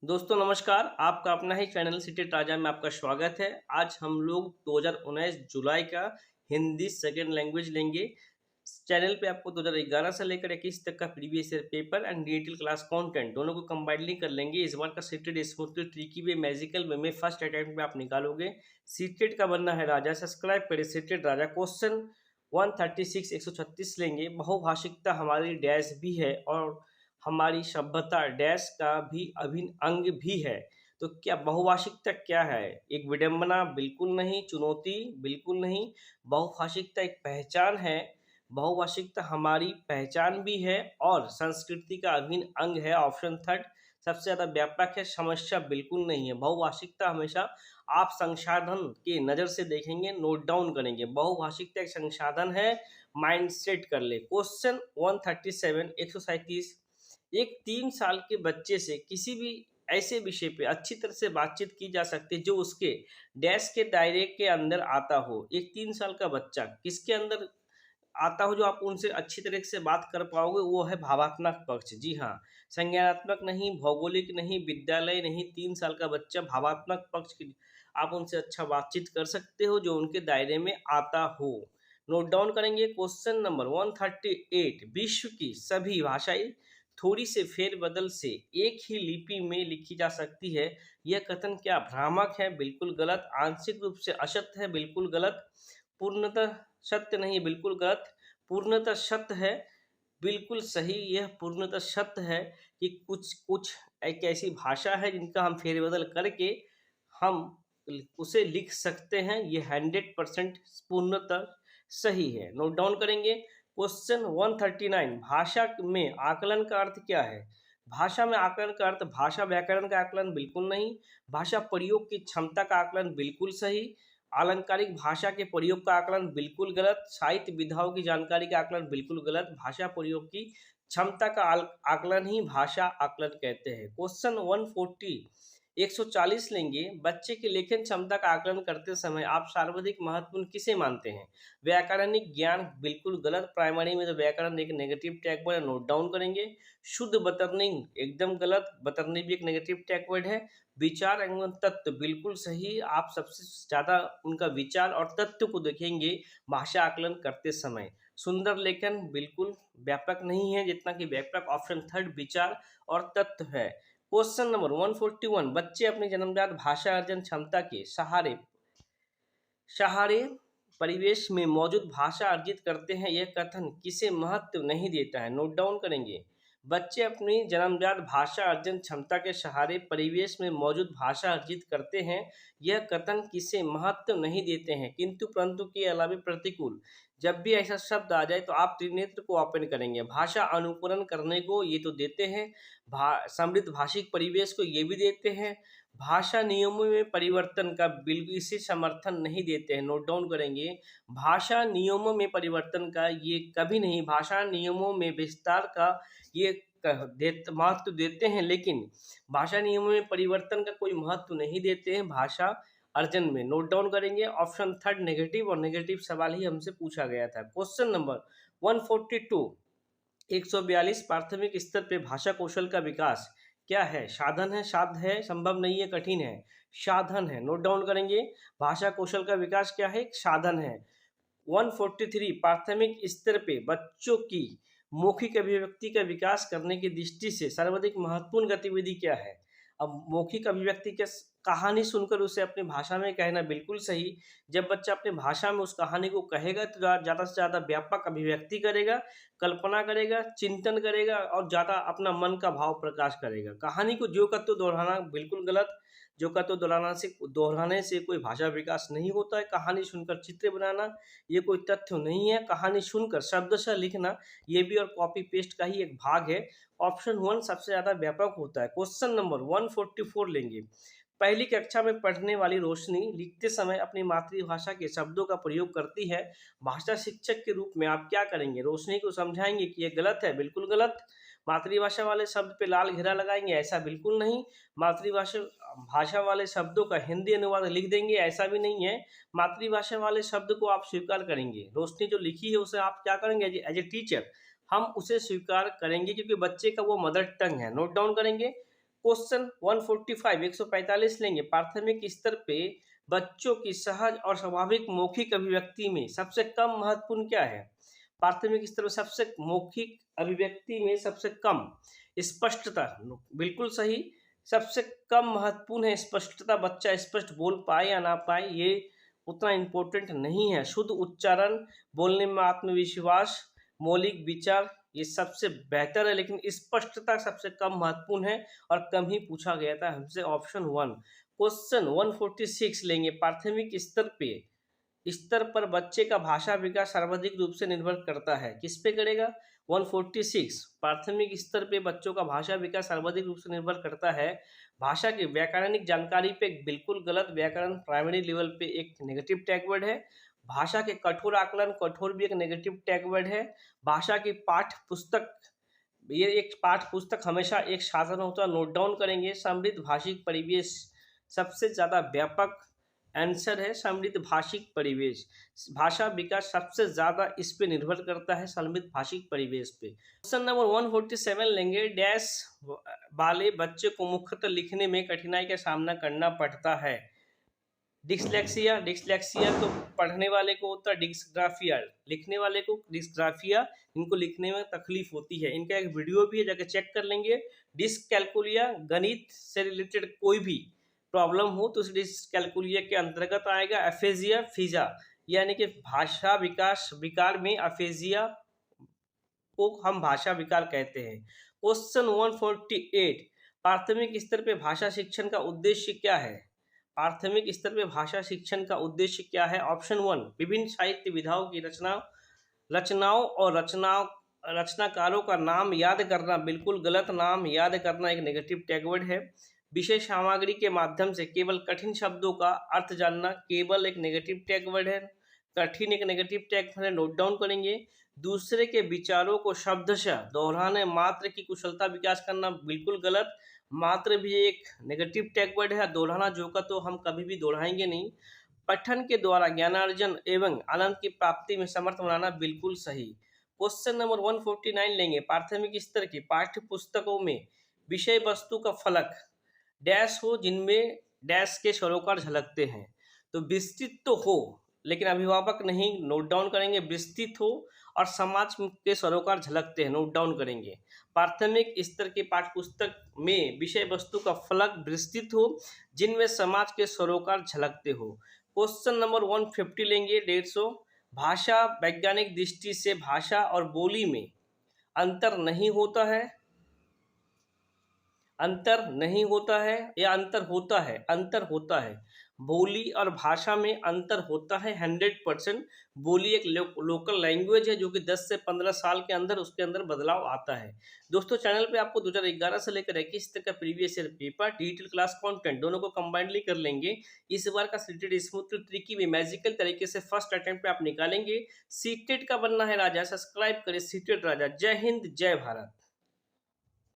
दोस्तों नमस्कार, आपका अपना ही चैनल सिटी राजा में आपका स्वागत है। आज हम लोग 2019 जुलाई का हिंदी सेकेंड लैंग्वेज लेंगे। इस चैनल पे आपको 2011 से लेकर 21 तक का previous year paper and detail class content दोनों को कंबाइनली कर लेंगे। इस बार का सीटेड स्मूथली ट्रिकी वे मैजिकल वे में फर्स्ट अटेम्प्ट में आप निकालोगे। सीटेड का बनना है राजा। सब्सक्राइब करें सीटेड राजा। क्वेश्चन 136 136 लेंगे। बहुभाषिकता हमारी डैश भी है और हमारी सभ्यता डैश का भी अभिन्न अंग भी है। तो क्या बहुभाषिकता क्या है? एक विडंबना? बिल्कुल नहीं। चुनौती? बिल्कुल नहीं। बहुभाषिकता एक पहचान है। बहुभाषिकता हमारी पहचान भी है और संस्कृति का अभिन्न अंग है। ऑप्शन थर्ड सबसे ज्यादा व्यापक है। समस्या बिल्कुल नहीं है। बहुभाषिकता हमेशा आप संसाधन के नजर से देखेंगे, नोट डाउन करेंगे। बहुभाषिकता एक संसाधन है। माइंड सेट कर ले। क्वेश्चन 137 137 एक 3 साल के बच्चे से किसी भी ऐसे विषय पे अच्छी तरह से बातचीत की जा सकती है जो उसके डैश के दायरे के अंदर आता हो। एक 3 साल का बच्चा किसके अंदर आता हो जो आप उनसे अच्छी तरह से बात कर पाओगे? वो है भावात्मक पक्ष। जी हाँ, संज्ञानात्मक नहीं, भौगोलिक नहीं, विद्यालय नहीं। 3 साल का बच्चा भावात्मक पक्ष की आप उनसे अच्छा बातचीत कर सकते हो जो उनके दायरे में आता हो। नोट डाउन करेंगे। क्वेश्चन नंबर 138 विश्व की सभी भाषाएं थोड़ी से फेरबदल से एक ही लिपि में लिखी जा सकती है। यह कथन क्या भ्रामक है? बिल्कुल गलत। आंशिक रूप से असत्य है? बिल्कुल गलत। पूर्णतः सत्य नहीं? बिल्कुल गलत। पूर्णतः सत्य है? बिल्कुल सही। यह पूर्णतः सत्य है कि कुछ कुछ एक ऐसी भाषा है जिनका हम फेरबदल करके हम उसे लिख सकते हैं। ये 100% पूर्णतः सही है। नोट डाउन करेंगे। क्वेश्चन 139 भाषा में आकलन का अर्थ क्या है? भाषा में आकलन का अर्थ भाषा व्याकरण का आकलन? बिल्कुल नहीं। भाषा प्रयोग की क्षमता का आकलन? बिल्कुल सही। आलंकारिक भाषा के प्रयोग का आकलन? बिल्कुल गलत। साहित्य विधाओं की जानकारी का आकलन? बिल्कुल गलत। भाषा प्रयोग की क्षमता का आकलन ही भाषा आकलन कहते हैं। क्वेश्चन 140 140 लेंगे। बच्चे की लेखन क्षमता का आकलन करते समय आप सर्वाधिक महत्वपूर्ण किसे मानते हैं? व्याकरणिक ज्ञान? बिल्कुल गलत। प्राइमरी में तो व्याकरण एक नेगेटिव टैग वर्ड है, नोट डाउन करेंगे। शुद्ध बतरनी? एकदम गलत। बतरनी भी एक नेगेटिव टैग वर्ड है। विचार एवं तत्व? बिल्कुल सही। आप सबसे ज्यादा उनका विचार और तत्व को देखेंगे भाषा आकलन करते समय। सुंदर लेखन? बिल्कुल व्यापक नहीं है जितना कि व्यापक ऑप्शन थर्ड विचार और तत्व है। क्वेश्चन नंबर 141 बच्चे अपनी जन्मजात भाषा अर्जन क्षमता के सहारे सहारे परिवेश में मौजूद भाषा अर्जित करते हैं। यह कथन किसे महत्व नहीं देता है? नोट डाउन करेंगे। बच्चे अपनी जन्मजात भाषा अर्जन क्षमता के सहारे परिवेश में मौजूद भाषा अर्जित करते हैं। यह कथन किसे महत्व नहीं देते हैं किंतु परंतु के अलावे प्रतिकूल। जब भी ऐसा शब्द आ जाए तो आप त्रिनेत्र को ओपन करेंगे। भाषा अनुकूलन करने को ये तो देते हैं। समृद्ध भाषिक परिवेश को ये भी देते हैं। भाषा नियमों में परिवर्तन का बिल्कुल इसे समर्थन नहीं देते हैं। नोट डाउन करेंगे। भाषा नियमों में परिवर्तन का ये कभी नहीं। भाषा नियमों में विस्तार का ये महत्व देते हैं लेकिन भाषा नियमों में परिवर्तन का कोई महत्व नहीं देते हैं भाषा अर्जन में। नोट डाउन करेंगे। ऑप्शन थर्ड नेगेटिव और नेगेटिव सवाल ही हमसे पूछा गया था। क्वेश्चन नंबर 142 142 प्राथमिक स्तर पे भाषा कौशल का विकास क्या है? साधन है, साध्य है, संभव नहीं है, कठिन है? साधन है। नोट डाउन करेंगे। भाषा कौशल का विकास क्या है? एक साधन है। 143 प्राथमिक स्तर पे बच्चों की मौखिक अभिव्यक्ति का विकास करने की दृष्टि से सर्वाधिक महत्वपूर्ण गतिविधि क्या है? अब मौखिक अभिव्यक्ति के कहानी सुनकर उसे अपनी भाषा में कहना बिल्कुल सही। जब बच्चा अपनी भाषा में उस कहानी को कहेगा तो ज़्यादा से ज़्यादा व्यापक अभिव्यक्ति करेगा, कल्पना करेगा, चिंतन करेगा और ज़्यादा अपना मन का भाव प्रकाश करेगा। कहानी को जो का तो दोहराना बिल्कुल गलत। जो का तो दोहराने से कोई भाषा विकास नहीं होता है। कहानी सुनकर चित्र बनाना ये कोई तथ्य नहीं है। कहानी सुनकर शब्दशः लिखना ये भी और कॉपी पेस्ट का ही एक भाग है। ऑप्शन वन सबसे ज्यादा व्यापक होता है। क्वेश्चन नंबर 144 लेंगे। पहली कक्षा में पढ़ने वाली रोशनी लिखते समय अपनी मातृभाषा के शब्दों का प्रयोग करती है। भाषा शिक्षक के रूप में आप क्या करेंगे? रोशनी को समझाएंगे कि यह गलत है? बिल्कुल गलत। मातृभाषा वाले शब्द पे लाल घेरा लगाएंगे? ऐसा बिल्कुल नहीं। मातृभाषा भाषा वाले शब्दों का हिंदी अनुवाद लिख देंगे? ऐसा भी नहीं है। मातृभाषा वाले शब्द को आप स्वीकार करेंगे। रोशनी जो लिखी है उसे आप क्या करेंगे? एज ए टीचर हम उसे स्वीकार करेंगे क्योंकि बच्चे का वो मदर टंग है। नोट डाउन करेंगे। क्वेश्चन 145 145 लेंगे। प्राथमिक स्तर पे बच्चों की सहज और स्वाभाविक मौखिक अभिव्यक्ति में सबसे कम महत्वपूर्ण क्या है? प्राथमिक स्तर पर सबसे मौखिक अभिव्यक्ति में सबसे कम स्पष्टता, बिल्कुल सही। सबसे कम महत्वपूर्ण है स्पष्टता, बच्चा स्पष्ट बोल पाए या ना पाए ये उतना इम्पोर्टेंट नहीं है। शुद्ध उच्चारण, बोलने में आत्मविश्वास, मौलिक विचार ये सबसे बेहतर है, लेकिन स्पष्टता सबसे कम महत्वपूर्ण है और कम ही पूछा गया था हमसे। ऑप्शन 1। क्वेश्चन 146 लेंगे। प्राथमिक स्तर पर बच्चे का भाषा विकास सर्वाधिक रूप से निर्भर करता है, किस पे करेगा? 146। प्राथमिक स्तर पे बच्चों का भाषा विकास सर्वाधिक रूप से निर्भर करता है भाषा की व्याकरणिक जानकारी पे। बिल्कुल गलत। व्याकरण प्राइमरी लेवल पे एक नेगेटिव टैग वर्ड है। भाषा के कठोर आकलन, कठोर भी एक नेगेटिव टैग वर्ड है। भाषा की पाठ्य पुस्तक, ये एक पाठ्य पुस्तक हमेशा एक साधन होता है, नोट डाउन करेंगे। समृद्ध भाषिक परिवेश सबसे ज़्यादा व्यापक आंसर है, समृद्ध भाषिक परिवेश। भाषा विकास सबसे ज़्यादा इस पे निर्भर करता है, समृद्ध भाषिक परिवेश पे। क्वेश्चन नंबर 147 लेंगे। डैश वाले बच्चे को मुख्यतः लिखने में कठिनाई का सामना करना पड़ता है। डिस्लेक्सिया, डिस्लेक्सिया तो पढ़ने वाले को होता है, डिस्ग्राफिया लिखने वाले को डिस्ग्राफिया, इनको लिखने में तकलीफ होती है। इनका एक वीडियो भी है, जाके चेक कर लेंगे। डिस्कैलकुलिया, गणित से रिलेटेड कोई भी प्रॉब्लम हो तो उस डिस्कैलकुलिया के अंतर्गत आएगा। एफेजिया, फीजा, यानी कि भाषा विकास विकार में एफेजिया को हम भाषा विकार कहते हैं। क्वेश्चन 148। प्राथमिक स्तर पे भाषा शिक्षण का उद्देश्य क्या है? प्राथमिक स्तर पे भाषा शिक्षण का उद्देश्य क्या है? ऑप्शन 1। विभिन्न साहित्य विधाओं की रचनाओं और रचनाकारों का नाम याद करना, बिल्कुल गलत। नाम याद करना एक नेगेटिव टैग वर्ड है। विषय सामग्री के माध्यम से केवल कठिन शब्दों का अर्थ जानना, केवल एक नेगेटिव टैग वर्ड है। कठिन एक नेगेटिव टैग है, नोट डाउन करेंगे। दूसरे के विचारों को शब्दशः दोहराने, मात्र की कुशलता विकास करना, बिल्कुल गलत। मात्र भी एक नेगेटिव टैग वर्ड है। दोहराना जो का तो हम कभी भी दोहराएंगे नहीं। पठन के द्वारा ज्ञानार्जन एवं आनंद की प्राप्ति में समर्थ बनाना, बिल्कुल सही। क्वेश्चन नंबर 149 लेंगे। प्राथमिक स्तर की पाठ्य पुस्तकों में विषय वस्तु का फलक डैश हो जिनमें डैश के सरोकार झलकते हैं। तो विस्तृत तो हो, लेकिन अभिभावक नहीं, नोट डाउन करेंगे। विस्तृत हो और समाज के सरोकार झलकते हैं, नोट डाउन करेंगे। प्राथमिक स्तर के पाठ्य पुस्तक में विषय वस्तु का फलक विस्तृत हो जिनमें समाज के सरोकार झलकते हो। क्वेश्चन नंबर 150 लेंगे, 150। भाषा वैज्ञानिक दृष्टि से भाषा और बोली में अंतर नहीं होता है, अंतर नहीं होता है या अंतर होता है? अंतर होता है। बोली और भाषा में अंतर होता है 100%। बोली एक लोकल लैंग्वेज है जो कि 10 से 15 साल के अंदर उसके अंदर बदलाव आता है। दोस्तों, चैनल पे आपको 2011 से लेकर 21 तक का previous year paper, digital class content दोनों को कंबाइंडली कर लेंगे। इस बार का सीटेट स्मूथ ट्रिकी भी मैजिकल तरीके से फर्स्ट अटेम्प्ट पे आप निकालेंगे। सीटेट का बनना है राजा, सब्सक्राइब करें सीटेट राजा। जय हिंद, जय भारत।